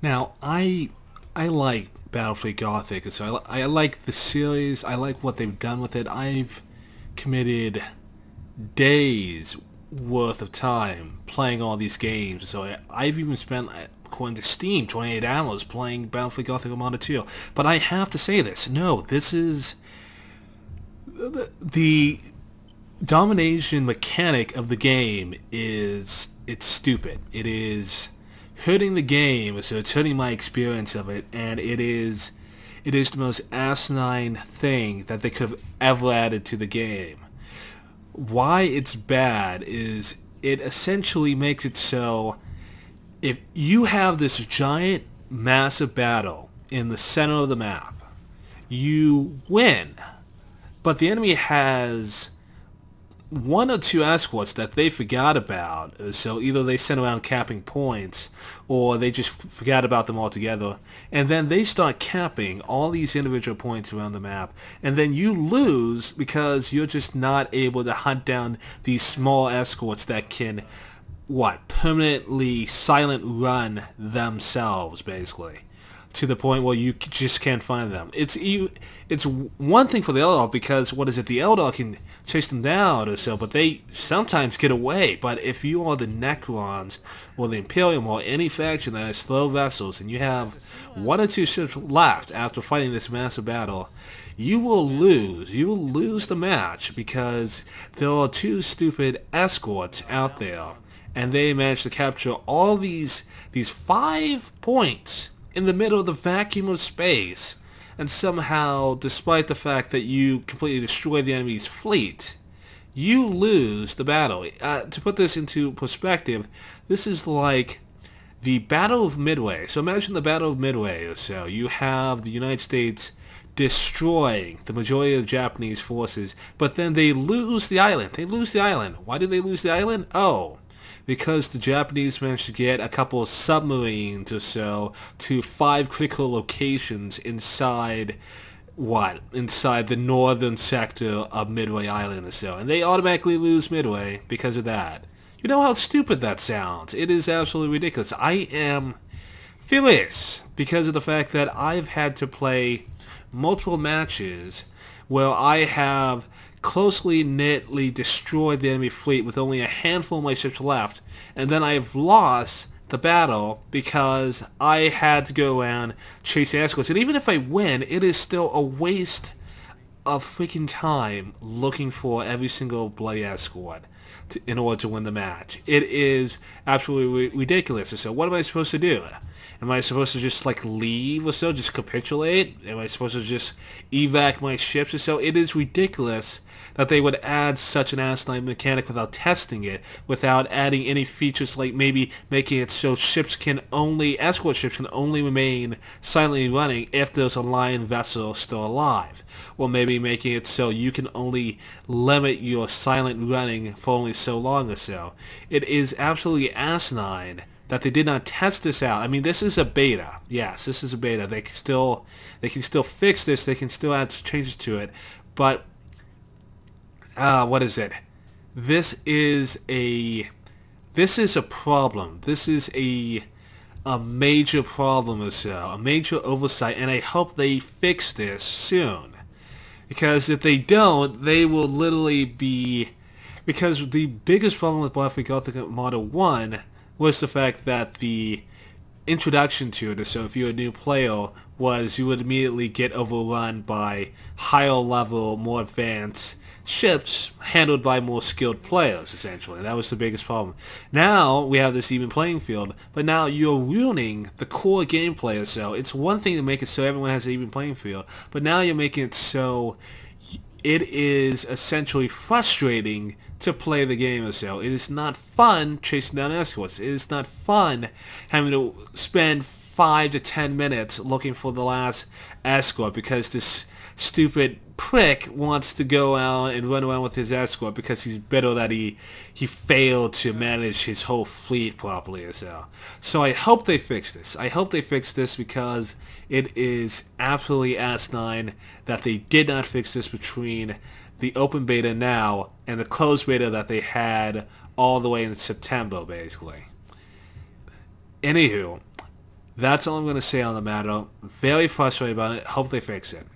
Now, I like Battlefleet Gothic, so I like the series. I like what they've done with it. I've committed days worth of time playing all these games. So I've even spent, according to Steam, 28 hours playing Battlefleet Gothic Armada 2. But I have to say this. No, this is the domination mechanic of the game is it's stupid. It is hurting the game, so it's hurting my experience of it, and it is the most asinine thing that they could have ever added to the game. Why it's bad is it essentially makes it so if you have this giant massive battle in the center of the map, you win, but the enemy has one or two escorts that they forgot about. So either they sent around capping points or they just forgot about them altogether. And then they start capping all these individual points around the map. And then you lose because you're just not able to hunt down these small escorts that can, permanently silent run themselves, basically, to the point where you just can't find them. It's one thing for the Eldar because, the Eldar can chase them down or so, but they sometimes get away. But if you are the Necrons or the Imperium or any faction that has slow vessels and you have one or two ships left after fighting this massive battle, you will lose. You will lose the match because there are two stupid escorts out there and they managed to capture all these 5 points in the middle of the vacuum of space, and somehow, despite the fact that you completely destroy the enemy's fleet, you lose the battle. To put this into perspective, this is like the Battle of Midway. So imagine the Battle of Midway or so. You have the United States destroying the majority of the Japanese forces, but then they lose the island. They lose the island. Why did they lose the island? Oh, because the Japanese managed to get a couple of submarines or so to 5 critical locations inside the northern sector of Midway Island or so. And they automatically lose Midway because of that. You know how stupid that sounds. It is absolutely ridiculous. I am furious because of the fact that I've had to play multiple matches where I have closely knitly destroyed the enemy fleet with only a handful of my ships left, and then I've lost the battle because I had to go around chasing escorts. And even if I win, it is still a waste of freaking time looking for every single bloody escort in order to win the match. It is absolutely ridiculous. So what am I supposed to do? Am I supposed to just leave or so, just capitulate? Am I supposed to just evac my ships or so? It is ridiculous that they would add such an asinine mechanic without testing it, without adding any features like maybe making it so escort ships can only remain silently running if there's a Lion vessel still alive. Or maybe making it so you can only limit your silent running for only so long or so. It is absolutely asinine that they did not test this out. I mean, this is a beta. Yes, this is a beta. They can still fix this. They can still add changes to it. But what is it? This is a problem. This is a major problem or so, a major oversight, and I hope they fix this soon. Because if they don't, they will literally be... Because the biggest problem with Battlefleet Gothic Armada 1 was the fact that the introduction to it, so if you're a new player, was you would immediately get overrun by higher level, more advanced ships handled by more skilled players, essentially. That was the biggest problem. Now we have this even playing field, but now you're ruining the core gameplay. So it's one thing to make it so everyone has an even playing field, but now you're making it so it is essentially frustrating to play the game or so. It is not fun chasing down escorts. It is not fun having to spend 5 to 10 minutes looking for the last escort because this stupid prick wants to go out and run around with his escort because he's bitter that he failed to manage his whole fleet properly or so. So I hope they fix this. I hope they fix this because it is absolutely asinine that they did not fix this between the open beta now and the closed beta that they had all the way in September, basically. Anywho, That's all I'm going to say on the matter. Very frustrated about it. Hope they fix it.